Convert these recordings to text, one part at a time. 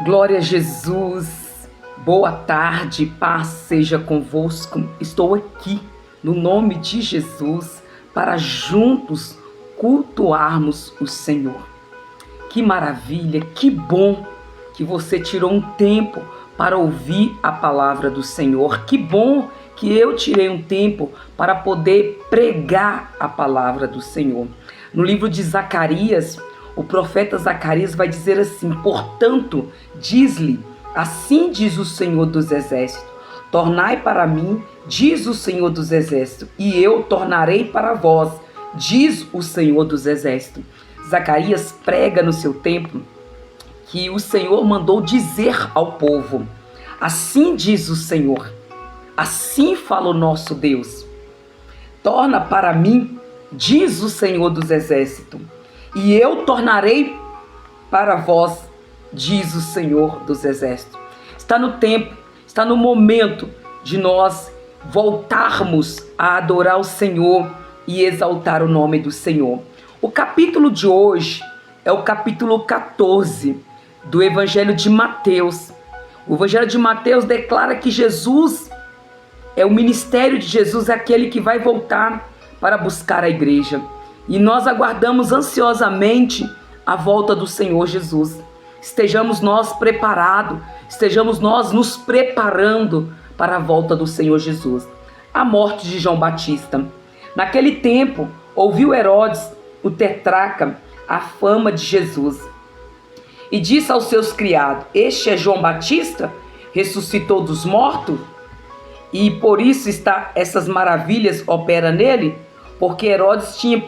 Glória a Jesus, boa tarde, paz seja convosco. Estou aqui no nome de Jesus para juntos cultuarmos o Senhor. Que maravilha, que bom que você tirou um tempo para ouvir a palavra do Senhor. Que bom que eu tirei um tempo para poder pregar a palavra do Senhor. No livro de Zacarias, o profeta Zacarias vai dizer assim: portanto, diz-lhe, assim diz o Senhor dos Exércitos, tornai para mim, diz o Senhor dos Exércitos, e eu tornarei para vós, diz o Senhor dos Exércitos. Zacarias prega no seu templo que o Senhor mandou dizer ao povo: assim diz o Senhor, assim fala o nosso Deus, torna para mim, diz o Senhor dos Exércitos, e eu tornarei para vós, diz o Senhor dos Exércitos. Está no tempo, está no momento de nós voltarmos a adorar o Senhor e exaltar o nome do Senhor. O capítulo de hoje é o capítulo 14 do Evangelho de Mateus. O Evangelho de Mateus declara que Jesus, o ministério de Jesus é aquele que vai voltar para buscar a igreja. E nós aguardamos ansiosamente a volta do Senhor Jesus. Estejamos nós preparados, estejamos nós nos preparando para a volta do Senhor Jesus. A morte de João Batista. Naquele tempo, ouviu Herodes, o tetrarca, a fama de Jesus. E disse aos seus criados: este é João Batista, ressuscitou dos mortos? E por isso essas maravilhas operam nele? Porque Herodes tinha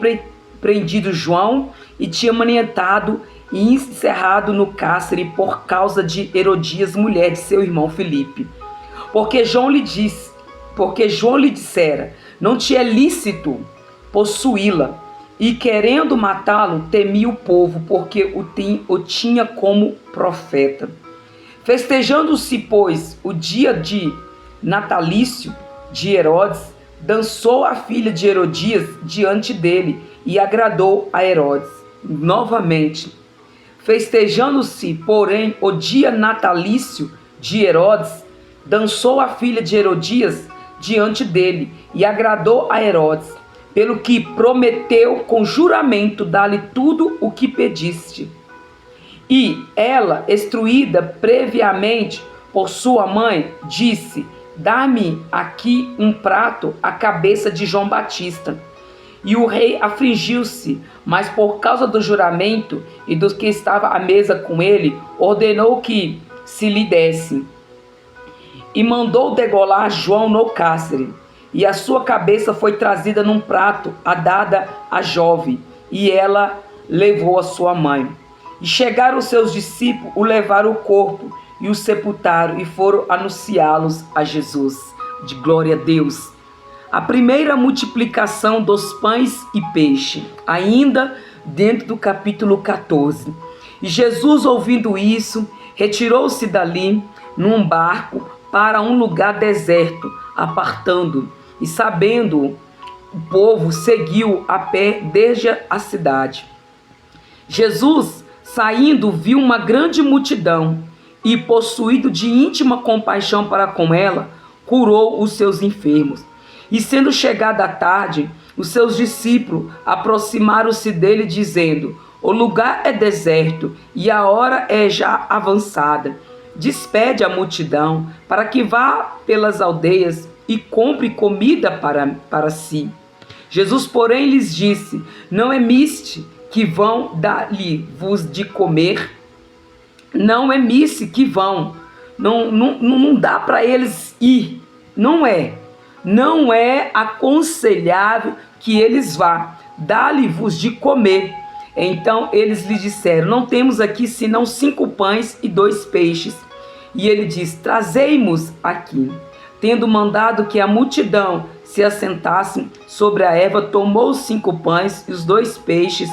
prendido João e tinha manietado e encerrado no cárcere por causa de Herodias, mulher de seu irmão Filipe. Porque João lhe dissera: não te é lícito possuí-la. E querendo matá-lo, temia o povo, porque o tinha como profeta. Festejando-se, pois, o dia de natalício de Herodes, dançou a filha de Herodias diante dele e agradou a Herodes. Novamente, festejando-se, porém, o dia natalício de Herodes, dançou a filha de Herodias diante dele e agradou a Herodes, pelo que prometeu com juramento dar-lhe tudo o que pediste. E ela, instruída previamente por sua mãe, disse: dá-me aqui um prato a cabeça de João Batista. E o rei afligiu-se, mas por causa do juramento e dos que estavam à mesa com ele, ordenou que se lhe desse. E mandou degolar João no cárcere. E a sua cabeça foi trazida num prato, dada à jovem, e ela levou a sua mãe. E chegaram os seus discípulos, o levaram o corpo, e o sepultaram, e foram anunciá-los a Jesus. De glória a Deus. A primeira multiplicação dos pães e peixe, ainda dentro do capítulo 14. E Jesus, ouvindo isso, retirou-se dali num barco para um lugar deserto, apartando. E sabendo, o povo seguiu a pé desde a cidade. Jesus, saindo, viu uma grande multidão e, possuído de íntima compaixão para com ela, curou os seus enfermos. E sendo chegada a tarde, os seus discípulos aproximaram-se dele, dizendo: o lugar é deserto e a hora é já avançada. Despede a multidão para que vá pelas aldeias e compre comida para si. Jesus, porém, lhes disse: não é miste que vão dar-lhe-vos de comer? Não é miste que vão. Não dá para eles ir. Não é aconselhável que eles vá. Dá-lhe-vos de comer. Então eles lhe disseram: não temos aqui senão 5 pães e 2 peixes. E ele diz: trazei-mos aqui. Tendo mandado que a multidão se assentasse sobre a erva, tomou os 5 pães e os 2 peixes,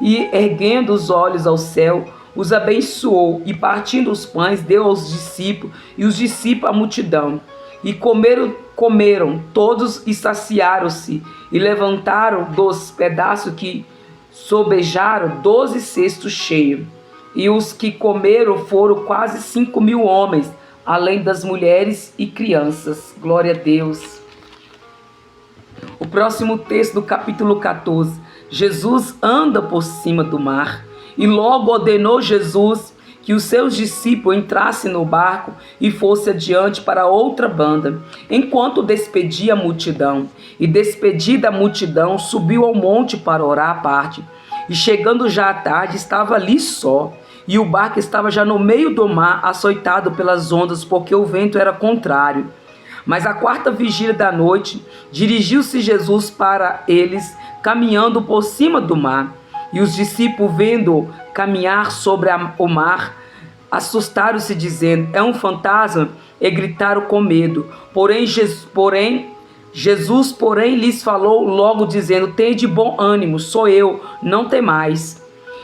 e erguendo os olhos ao céu, os abençoou, e partindo os pães, deu aos discípulos, e os discípulos à multidão. E comeram todos e saciaram-se, e levantaram dos pedaços que sobejaram 12 cestos cheios. e os que comeram foram quase 5.000 homens, além das mulheres e crianças. Glória a Deus. O próximo texto do capítulo 14. Jesus anda por cima do mar, e logo ordenou Jesus que os seus discípulos entrassem no barco e fosse adiante para outra banda, enquanto despedia a multidão. E despedida a multidão, subiu ao monte para orar à parte. E chegando já à tarde, estava ali só, e o barco estava já no meio do mar, açoitado pelas ondas, porque o vento era contrário. Mas à quarta vigília da noite, dirigiu-se Jesus para eles, caminhando por cima do mar. E os discípulos, vendo caminhar sobre o mar, assustaram-se, dizendo: é um fantasma, e gritaram com medo. Porém Jesus lhes falou logo, dizendo: tende bom ânimo, sou eu, não temais.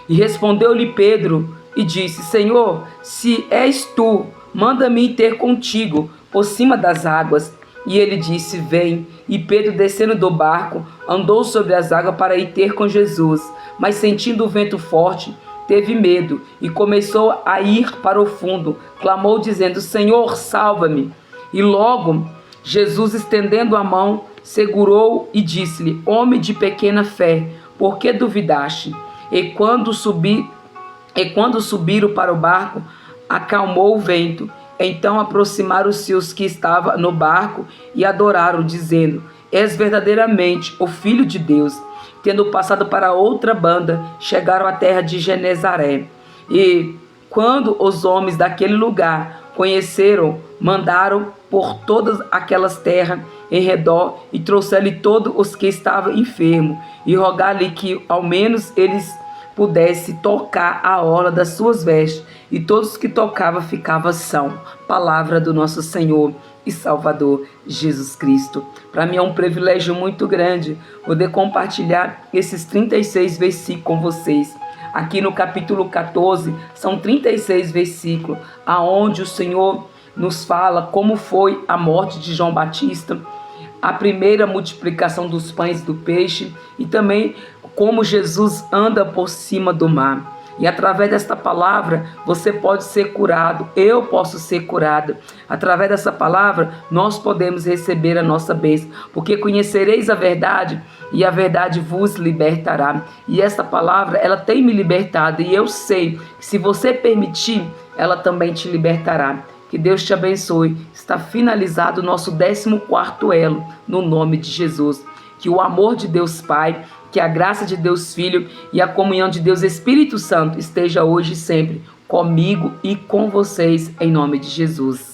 E respondeu-lhe Pedro e disse: Senhor, se és tu, manda-me ir ter contigo por cima das águas. E ele disse: vem. E Pedro, descendo do barco, andou sobre as águas para ir ter com Jesus. Mas sentindo o vento forte, teve medo e começou a ir para o fundo. Clamou dizendo: Senhor, salva-me. E logo Jesus, estendendo a mão, segurou e disse-lhe: homem de pequena fé, por que duvidaste? E quando subiram para o barco, acalmou o vento. Então aproximaram-se os que estavam no barco e adoraram, dizendo: és verdadeiramente o Filho de Deus. Tendo passado para outra banda, chegaram à terra de Genezaré. E quando os homens daquele lugar conheceram, mandaram por todas aquelas terras em redor e trouxeram-lhe todos os que estavam enfermos e rogaram-lhe que ao menos eles pudessem tocar a orla das suas vestes, e todos os que tocavam ficavam sãos. Palavra do nosso Senhor e Salvador Jesus Cristo. Para mim é um privilégio muito grande poder compartilhar esses 36 versículos com vocês. Aqui no capítulo 14, são 36 versículos, aonde o Senhor nos fala como foi a morte de João Batista, a primeira multiplicação dos pães e do peixe, e também como Jesus anda por cima do mar. E através desta palavra você pode ser curado, eu posso ser curado. Através dessa palavra nós podemos receber a nossa bênção, porque conhecereis a verdade e a verdade vos libertará. E esta palavra, ela tem me libertado, e eu sei que se você permitir, ela também te libertará. Que Deus te abençoe. Está finalizado o nosso 14º elo, no nome de Jesus. Que o amor de Deus Pai, que a graça de Deus Filho e a comunhão de Deus Espírito Santo esteja hoje e sempre comigo e com vocês, em nome de Jesus.